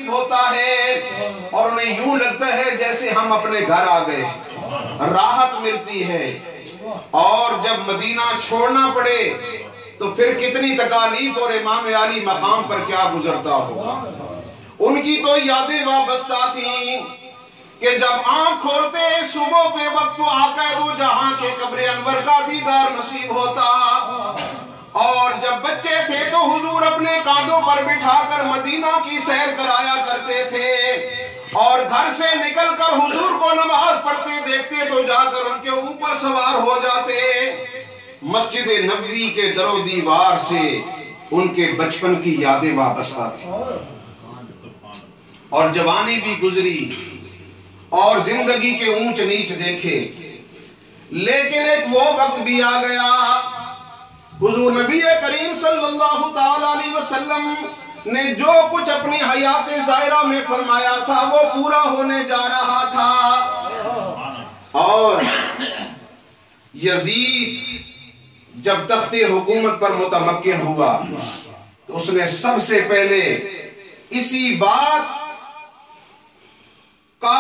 ہوتا ہے اور انہیں یوں لگتا ہے جیسے ہم اپنے گھر آ گئے، راحت ملتی ہے۔ اور جب مدینہ چھوڑنا پڑے تو پھر کتنی تکالیف اور امام عالی مقام پر کیا گزرتا ہوگا۔ ان کی تو یادیں وابستہ تھیں کہ جب آنکھ کھولتے صبح کے وقت تو آقا دو جہاں کے قبر انور کا دیدار نصیب ہوتا، اور جب بچے تھے تو حضور اپنے کاندھوں پر بٹھا کر مدینہ کی سیر کرایا کرتے تھے، اور گھر سے نکل کر حضور کو نماز پڑھتے دیکھتے تو جا کر ان کے اوپر سوار ہو جاتے۔ مسجد نبوی کے در و دیوار سے ان کے بچپن کی یادیں وابستہ تھیں، اور جوانی بھی گزری اور زندگی کے اونچ نیچ دیکھے، لیکن ایک وہ وقت بھی آ گیا حضور نبی کریم صلی اللہ تعالی علیہ وسلم نے جو کچھ اپنی حیات ظاہرہ میں فرمایا تھا وہ پورا ہونے جا رہا تھا۔ اور یزید جب تخت حکومت پر متمکن ہوا تو اس نے سب سے پہلے اسی بات کا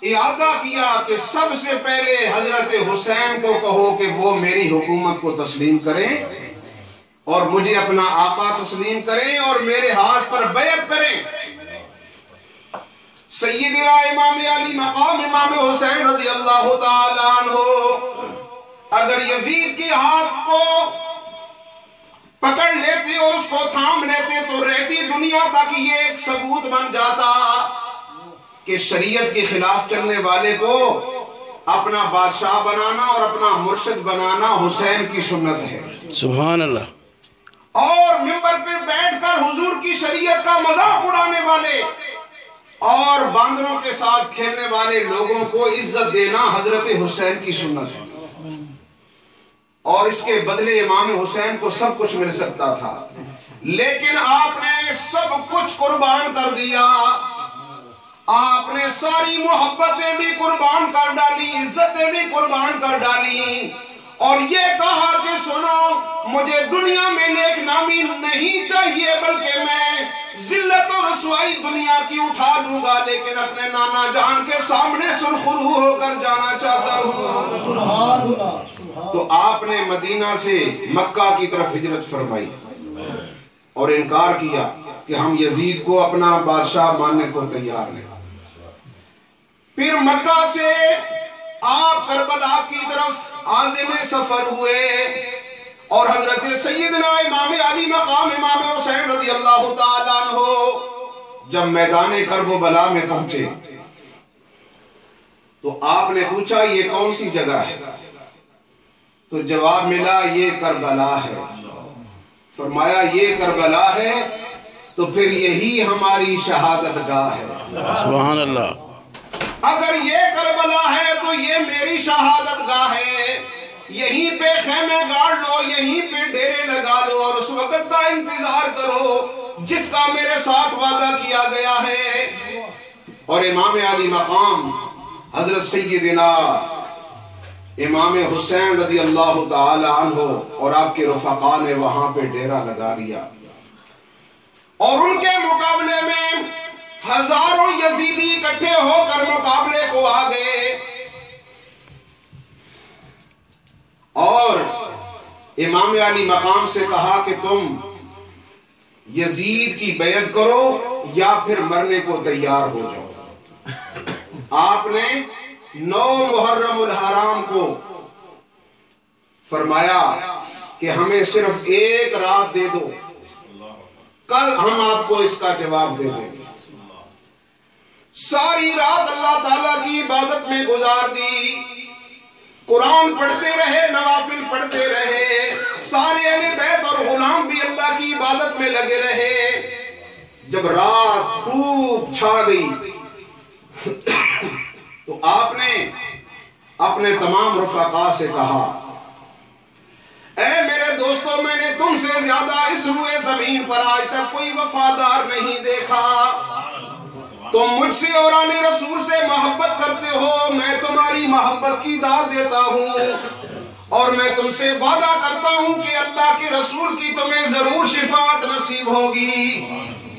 اعادہ کیا کہ سب سے پہلے حضرت حسین کو کہو کہ وہ میری حکومت کو تسلیم کریں اور مجھے اپنا آقا تسلیم کریں اور میرے ہاتھ پر بیعت کریں۔ سیدنا امام علی مقام امام حسین رضی اللہ تعالیٰ عنہ اگر یزید کے ہاتھ کو پکڑ لیتے اور اس کو تھام لیتے تو رہتی دنیا تک یہ ایک ثبوت بن جاتا کہ شریعت کے خلاف چلنے والے کو اپنا بادشاہ بنانا اور اپنا مرشد بنانا حسین کی سنت ہے۔ سبحان اللہ۔ اور منبر پر بیٹھ کر حضور کی شریعت کا مذاق اڑانے والے اور باندروں کے ساتھ کھیلنے والے لوگوں کو عزت دینا حضرت حسین کی سنت ہے، اور اس کے بدلے امام حسین کو سب کچھ مل سکتا تھا، لیکن آپ نے سب کچھ قربان کر دیا۔ آپ نے ساری محبتیں بھی قربان کر ڈالی، عزتیں بھی قربان کر ڈالی، اور یہ کہا کہ سنو مجھے دنیا میں نیک نامی نہیں چاہیے بلکہ میں ذلت و رسوائی دنیا کی اٹھا دوں گا، لیکن اپنے نانا جان کے سامنے سرخرو ہو کر جانا چاہتا ہوں۔ سبحان اللہ۔ تو آپ نے مدینہ سے مکہ کی طرف ہجرت فرمائی اور انکار کیا کہ ہم یزید کو اپنا بادشاہ ماننے کو تیار نہیں۔ پھر مکہ سے آپ کربلا کی طرف عازم سفر ہوئے اور حضرت سیدنا امام علی مقام امام حسین رضی اللہ تعالیٰ عنہ جب میدان کربلا میں پہنچے تو آپ نے پوچھا یہ کون سی جگہ ہے؟ تو جواب ملا یہ کربلا ہے۔ فرمایا یہ کربلا ہے تو پھر یہی ہماری شہادت گاہ ہے۔ سبحان اللہ۔ اگر یہ کربلا ہے تو یہ میری شہادت گاہ ہے، یہیں پہ خیمے گاڑ لو، یہیں پہ ڈیرے لگا لو اور اس وقت کا انتظار کرو جس کا میرے ساتھ وعدہ کیا گیا ہے۔ اور امام علی مقام حضرت سیدنا امام حسین رضی اللہ تعالی عنہ اور آپ کے رفقا نے وہاں پہ ڈیرا لگا لیا، اور ان کے مقابلے میں ہزاروں یزیدی اکٹھے ہو کر مقابلے کو آ گئے، اور امام علی مقام سے کہا کہ تم یزید کی بیعت کرو یا پھر مرنے کو تیار ہو جاؤ۔ آپ نے 9 محرم الحرام کو فرمایا کہ ہمیں صرف ایک رات دے دو، کل ہم آپ کو اس کا جواب دے دیں گے۔ ساری رات اللہ تعالیٰ کی عبادت میں گزار دی، قرآن پڑھتے رہے، نوافل پڑھتے رہے، سارے اہل بیت اور غلام بھی اللہ کی عبادت میں لگے رہے۔ جب رات خوب چھا گئی تو آپ نے اپنے تمام رفقا سے کہا اے میرے دوستو، میں نے تم سے زیادہ اس روئے زمین پر آج تک کوئی وفادار نہیں دیکھا۔ تم مجھ سے اور آل رسول سے محبت کرتے ہو، میں تمہاری محبت کی داد دیتا ہوں، اور میں تم سے وعدہ کرتا ہوں کہ اللہ کے رسول کی تمہیں ضرور شفاعت نصیب ہوگی۔